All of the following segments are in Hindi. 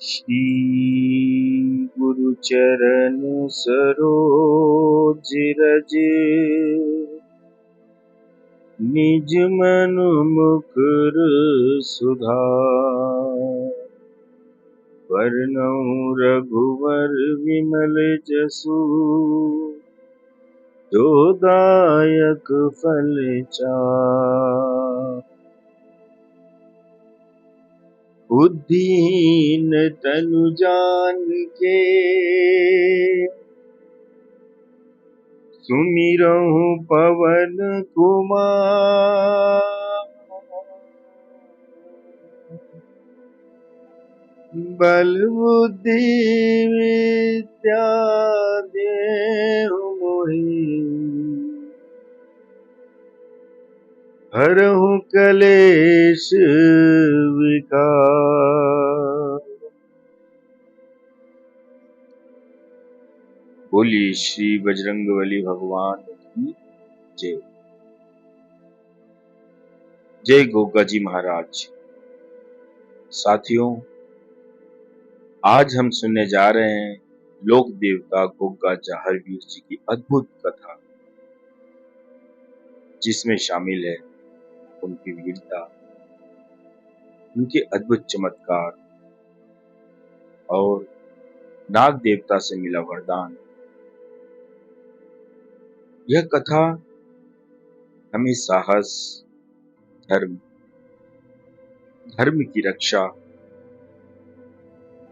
श्री गुरु चरण सरोज रज निज मन मुकुर सुधार। वरनउँ रघुवर विमल जसु जो दायक फल चार। बुद्धिहीन तनु जानिके सुमिरहुँ पवन कुमार। बल बुद्धि विद्या देहु मोहि हरहु कलेश विकार। बोलिए श्री बजरंगबली भगवान की जय। जय गोगा जी महाराज। साथियों, आज हम सुनने जा रहे हैं लोक देवता गोगा जाहरवीर जी की अद्भुत कथा, जिसमें शामिल है उनकी वीरता, उनके अद्भुत चमत्कार और नाग देवता से मिला वरदान। यह कथा हमें साहस, धर्म की रक्षा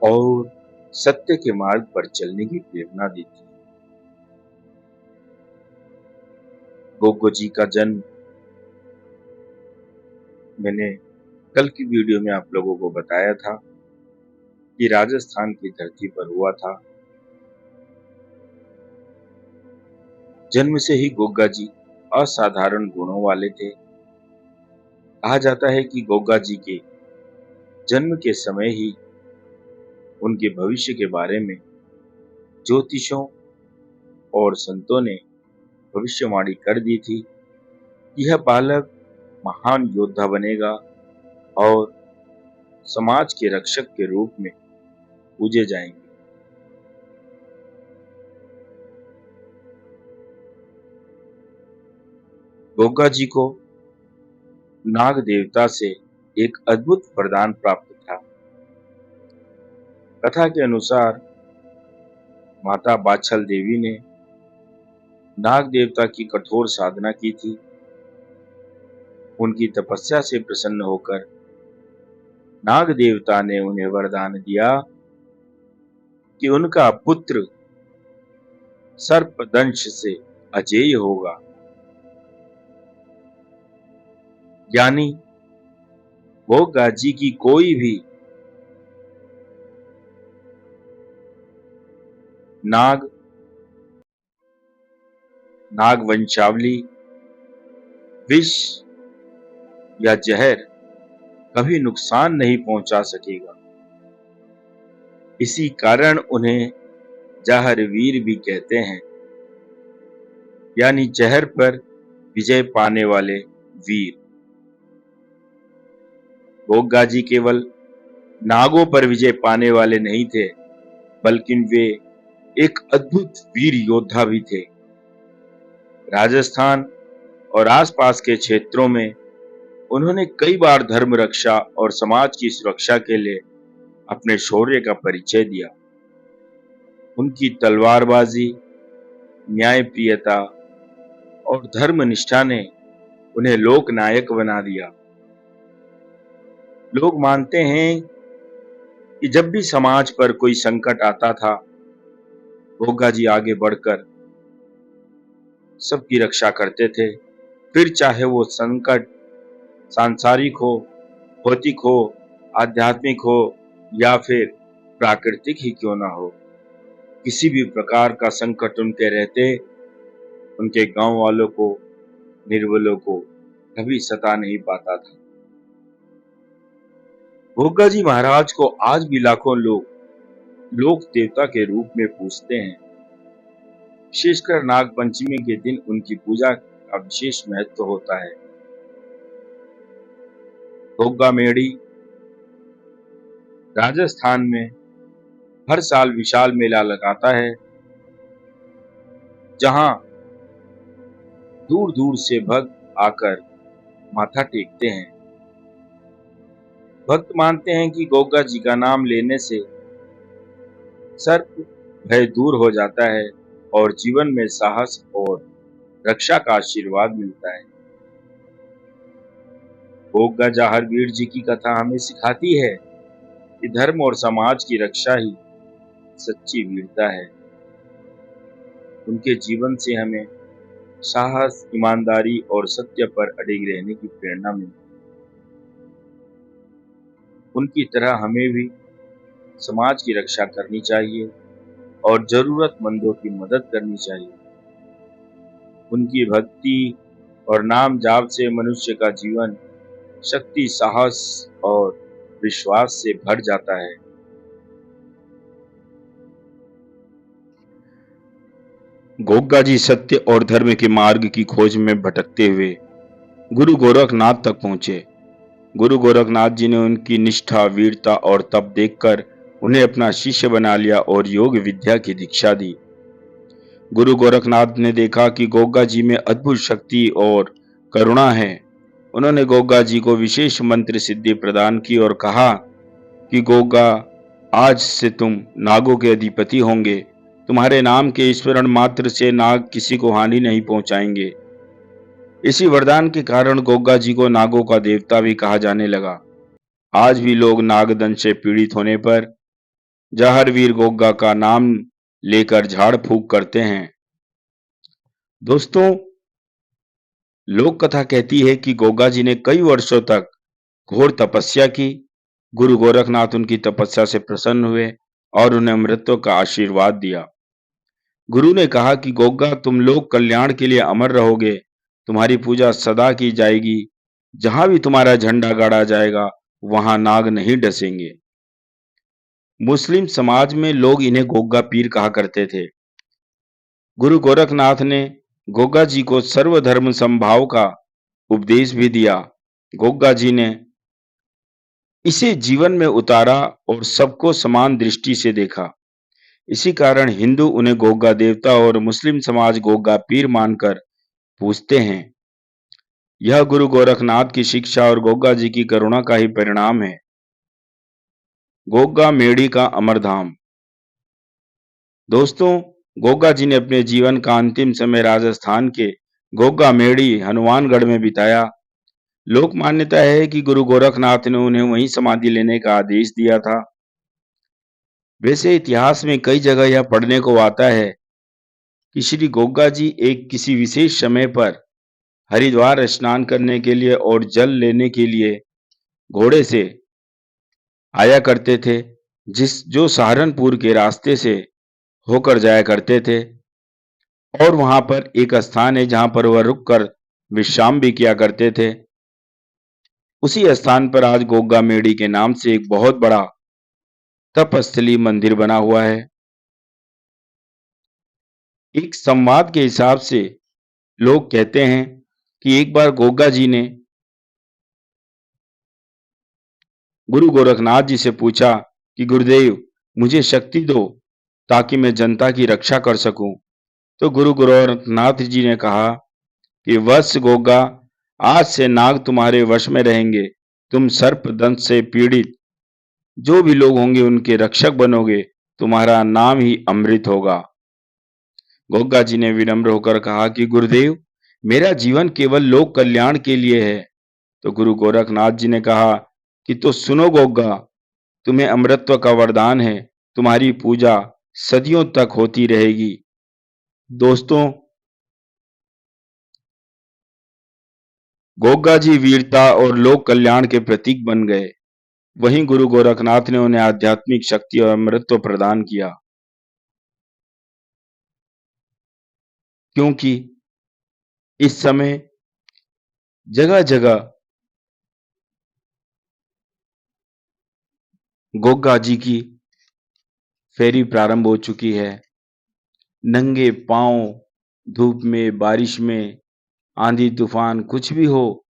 और सत्य के मार्ग पर चलने की प्रेरणा देती है। गोगो जी का जन्म मैंने कल की वीडियो में आप लोगों को बताया था कि राजस्थान की धरती पर हुआ था। जन्म से ही गोगा जी असाधारण गुणों वाले थे। कहा जाता है कि गोगा जी के जन्म के समय ही उनके भविष्य के बारे में ज्योतिषों और संतों ने भविष्यवाणी कर दी थी कि यह बालक महान योद्धा बनेगा और समाज के रक्षक के रूप में पूजे जाएंगे। गोगा जी को नाग देवता से एक अद्भुत वरदान प्राप्त था। कथा के अनुसार माता बाछल देवी ने नाग देवता की कठोर साधना की थी। उनकी तपस्या से प्रसन्न होकर नाग देवता ने उन्हें वरदान दिया कि उनका पुत्र सर्पदंश से अजेय होगा, यानी गोगा जी की कोई भी नाग वंशावली, विष या जहर कभी नुकसान नहीं पहुंचा सकेगा। इसी कारण उन्हें जाहरवीर भी कहते हैं, यानी जहर पर विजय पाने वाले वीर। गोगा जी केवल नागों पर विजय पाने वाले नहीं थे, बल्कि वे एक अद्भुत वीर योद्धा भी थे। राजस्थान और आसपास के क्षेत्रों में उन्होंने कई बार धर्म रक्षा और समाज की सुरक्षा के लिए अपने शौर्य का परिचय दिया। उनकी तलवारबाजी, न्यायप्रियता और धर्मनिष्ठा ने उन्हें लोक नायक बना दिया। लोग मानते हैं कि जब भी समाज पर कोई संकट आता था, गोगा जी आगे बढ़कर सबकी रक्षा करते थे। फिर चाहे वो संकट सांसारिक हो, भौतिक हो, आध्यात्मिक हो या फिर प्राकृतिक ही क्यों ना हो, किसी भी प्रकार का संकट उनके रहते उनके गांव वालों को, निर्बलों को कभी सता नहीं पाता था। गोगा जी महाराज को आज भी लाखों लोग लोक देवता के रूप में पूजते हैं। विशेषकर नाग पंचमी के दिन उनकी पूजा का विशेष महत्व होता है। गोगा मेड़ी राजस्थान में हर साल विशाल मेला लगाता है, जहां दूर दूर से भक्त आकर माथा टेकते हैं। भक्त मानते हैं कि गोगा जी का नाम लेने से सर्प भय दूर हो जाता है और जीवन में साहस और रक्षा का आशीर्वाद मिलता है। गोगा जाहर वीर जी की कथा हमें सिखाती है कि धर्म और समाज की रक्षा ही सच्ची वीरता है। उनके जीवन से हमें साहस, ईमानदारी और सत्य पर अडिग रहने की प्रेरणा मिलती है। उनकी तरह हमें भी समाज की रक्षा करनी चाहिए और जरूरतमंदों की मदद करनी चाहिए। उनकी भक्ति और नाम जाप से मनुष्य का जीवन शक्ति, साहस और विश्वास से भर जाता है। गोगा जी सत्य और धर्म के मार्ग की खोज में भटकते हुए गुरु गोरखनाथ तक पहुंचे। गुरु गोरखनाथ जी ने उनकी निष्ठा, वीरता और तप देखकर उन्हें अपना शिष्य बना लिया और योग विद्या की दीक्षा दी। गुरु गोरखनाथ ने देखा कि गोगा जी में अद्भुत शक्ति और करुणा है। उन्होंने गोगा जी को विशेष मंत्र सिद्धि प्रदान की और कहा कि गोगा, आज से तुम नागों के अधिपति होंगे। तुम्हारे नाम के स्मरण मात्र से नाग किसी को हानि नहीं पहुंचाएंगे। इसी वरदान के कारण गोगा जी को नागों का देवता भी कहा जाने लगा। आज भी लोग नागदंश से पीड़ित होने पर जाहरवीर गोगा का नाम लेकर झाड़ फूक करते हैं। दोस्तों, लोक कथा कहती है कि गोगा जी ने कई वर्षों तक घोर तपस्या की। गुरु गोरखनाथ उनकी तपस्या से प्रसन्न हुए और उन्हें अमृतत्व का आशीर्वाद दिया। गुरु ने कहा कि गोगा, तुम लोक कल्याण के लिए अमर रहोगे। तुम्हारी पूजा सदा की जाएगी। जहां भी तुम्हारा झंडा गाड़ा जाएगा वहां नाग नहीं डसेंगे। मुस्लिम समाज में लोग इन्हें गोगा पीर कहा करते थे। गुरु गोरखनाथ ने गोगा जी को सर्वधर्म समभाव का उपदेश भी दिया। गोगा जी ने इसे जीवन में उतारा और सबको समान दृष्टि से देखा। इसी कारण हिंदू उन्हें गोगा देवता और मुस्लिम समाज गोगा पीर मानकर पूजते हैं। यह गुरु गोरखनाथ की शिक्षा और गोगा जी की करुणा का ही परिणाम है। गोगा मेड़ी का अमरधाम। दोस्तों, गोगा जी ने अपने जीवन का अंतिम समय राजस्थान के गोगा मेड़ी हनुमानगढ़ में बिताया। लोक मान्यता है कि गुरु गोरखनाथ ने उन्हें वहीं समाधि लेने का आदेश दिया था। वैसे इतिहास में कई जगह यह पढ़ने को आता है कि श्री गोगा जी एक किसी विशेष समय पर हरिद्वार स्नान करने के लिए और जल लेने के लिए घोड़े से आया करते थे, जो सहारनपुर के रास्ते से होकर जाया करते थे। और वहां पर एक स्थान है जहां पर वह रुककर विश्राम भी किया करते थे। उसी स्थान पर आज गोगा मेड़ी के नाम से एक बहुत बड़ा तपस्थली मंदिर बना हुआ है। एक संवाद के हिसाब से लोग कहते हैं कि एक बार गोगा जी ने गुरु गोरखनाथ जी से पूछा कि गुरुदेव, मुझे शक्ति दो ताकि मैं जनता की रक्षा कर सकूं। तो गुरु गोरखनाथ जी ने कहा कि वत्स गोगा, आज से नाग तुम्हारे वश में रहेंगे। तुम सर्प दंश से पीड़ित जो भी लोग होंगे उनके रक्षक बनोगे। तुम्हारा नाम ही अमृत होगा। गोगा जी ने विनम्र होकर कहा कि गुरुदेव, मेरा जीवन केवल लोक कल्याण के लिए है। तो गुरु गोरखनाथ जी ने कहा कि तो सुनो गोगा, तुम्हें अमृतत्व का वरदान है। तुम्हारी पूजा सदियों तक होती रहेगी। दोस्तों, गोगा जी वीरता और लोक कल्याण के प्रतीक बन गए। वहीं गुरु गोरखनाथ ने उन्हें आध्यात्मिक शक्ति और अमृतत्व प्रदान किया, क्योंकि इस समय जगह जगह गोगा जी की फेरी प्रारंभ हो चुकी है। नंगे पांव धूप में, बारिश में, आंधी तूफान कुछ भी हो,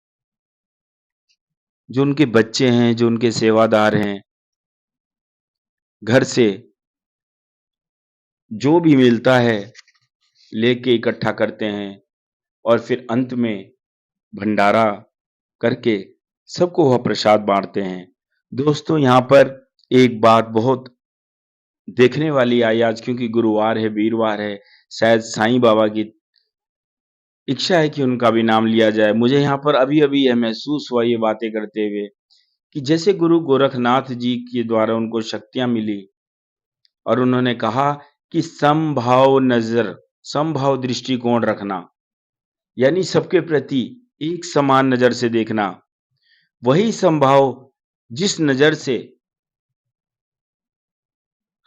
जो उनके बच्चे हैं, जो उनके सेवादार हैं, घर से जो भी मिलता है लेके इकट्ठा करते हैं और फिर अंत में भंडारा करके सबको वह प्रसाद बांटते हैं। दोस्तों, यहाँ पर एक बात बहुत देखने वाली आई आज, क्योंकि गुरुवार है, वीरवार है, शायद साईं बाबा की इच्छा है कि उनका भी नाम लिया जाए। मुझे यहाँ पर अभी-अभी यह महसूस हुआ ये बातें करते हुए कि जैसे गुरु गोरखनाथ जी के द्वारा उनको शक्तियाँ मिली और उन्होंने कहा कि समभाव नज़र, समभाव दृष्टिकोण रखना, यानी सबके प्रति एक समान नज़र से देखना। वही समभाव जिस नज़र से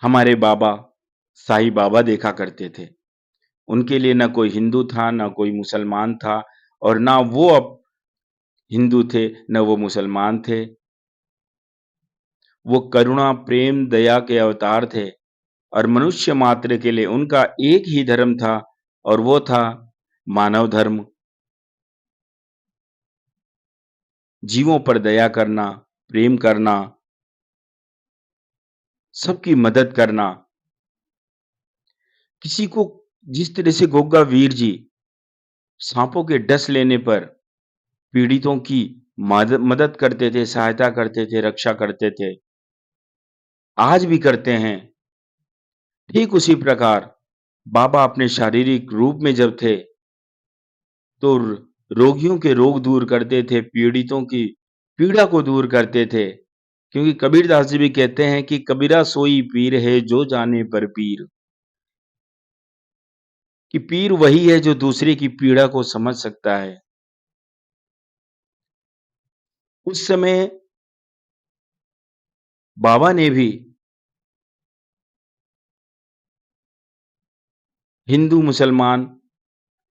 हमारे बाबा साईं बाबा देखा करते थे। उनके लिए ना कोई हिंदू था, ना कोई मुसलमान था और ना वो अब हिंदू थे, ना वो मुसलमान थे। वो करुणा, प्रेम, दया के अवतार थे और मनुष्य मात्र के लिए उनका एक ही धर्म था और वो था मानव धर्म। जीवों पर दया करना, प्रेम करना, सबकी मदद करना। किसी को जिस तरह से गोग्गा वीर जी सांपों के डस लेने पर पीड़ितों की मदद करते थे, सहायता करते थे, रक्षा करते थे, आज भी करते हैं। ठीक उसी प्रकार बाबा अपने शारीरिक रूप में जब थे, तो रोगियों के रोग दूर करते थे, पीड़ितों की पीड़ा को दूर करते थे। क्योंकि कबीरदास जी भी कहते हैं कि कबीरा सोई पीर है जो जाने पर पीर, कि पीर वही है जो दूसरे की पीड़ा को समझ सकता है। उस समय बाबा ने भी हिंदू, मुसलमान,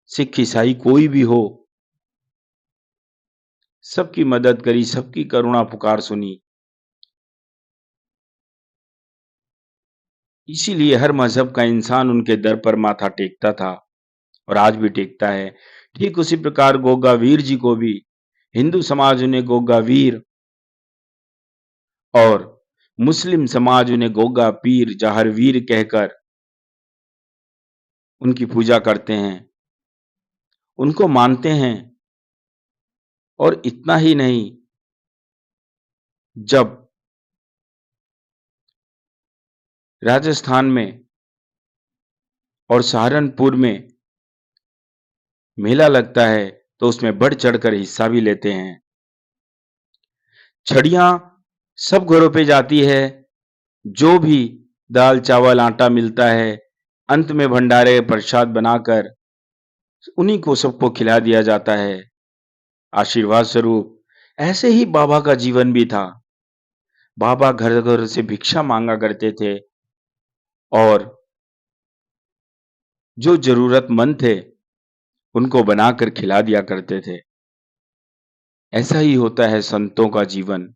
सिख, ईसाई कोई भी हो, सबकी मदद करी, सबकी करुणा पुकार सुनी। इसीलिए हर मज़हब का इंसान उनके दर पर माथा टेकता था और आज भी टेकता है। ठीक उसी प्रकार गोग्गा वीर जी को भी हिंदू समाज उन्हें गोग्गा वीर और मुस्लिम समाज उन्हें गोग्गा पीर, जहर वीर कहकर उनकी पूजा करते हैं, उनको मानते हैं। और इतना ही नहीं, जब राजस्थान में और सहारनपुर में मेला लगता है, तो उसमें बढ़ चढ़कर हिस्सा भी लेते हैं। छड़ियाँ सब घरों पे जाती है, जो भी दाल, चावल, आटा मिलता है, अंत में भंडारे प्रसाद बनाकर उन्हीं को सबको खिला दिया जाता है, आशीर्वाद स्वरूप। ऐसे ही बाबा का जीवन भी था। बाबा घर-घर से भिक्षा माँगा करते थे और जो ज़रूरतमंद थे, उनको बनाकर खिला दिया करते थे। ऐसा ही होता है संतों का जीवन,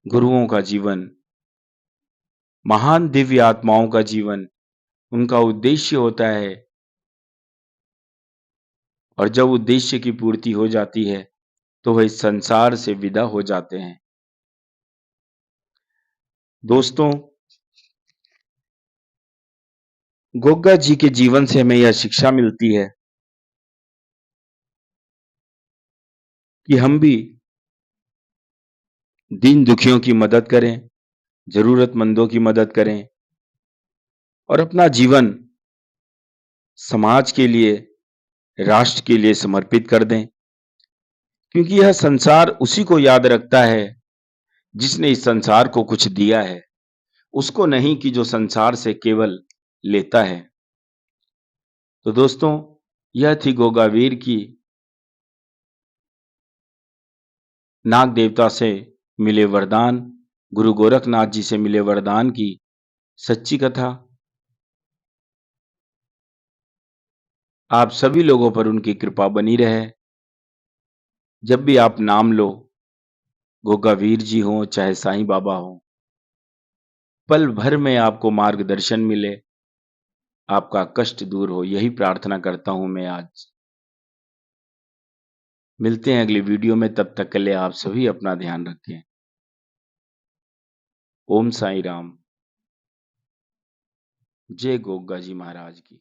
गुरुओं का जीवन, महान दिव्य आत्माओं का जीवन। उनका उद्देश्य होता है और जब उद्देश्य की पूर्ति हो जाती है, तो वह इस संसार से विदा हो जाते हैं। दोस्तों, गोग्गा जी के जीवन से हमें यह शिक्षा मिलती है कि हम भी दीन दुखियों की मदद करें, ज़रूरतमंदों की मदद करें और अपना जीवन समाज के लिए, राष्ट्र के लिए समर्पित कर दें। क्योंकि यह संसार उसी को याद रखता है, जिसने इस संसार को कुछ दिया है, उसको नहीं कि जो संसार से केवल लेता है। तो दोस्तों, यह थी गोगा वीर की नाग देवता से मिले वरदान, गुरु गोरखनाथ जी से मिले वरदान की सच्ची कथा। आप सभी लोगों पर उनकी कृपा बनी रहे। जब भी आप नाम लो, गोगा वीर जी हों चाहे साईं बाबा हों, पल भर में आपको मार्गदर्शन मिले, आपका कष्ट दूर हो, यही प्रार्थना करता हूं मैं आज। मिलते हैं अगली वीडियो में, तब तक के लिए आप सभी अपना ध्यान रखें। ओम साईं राम। जय गोग्गा जी महाराज की।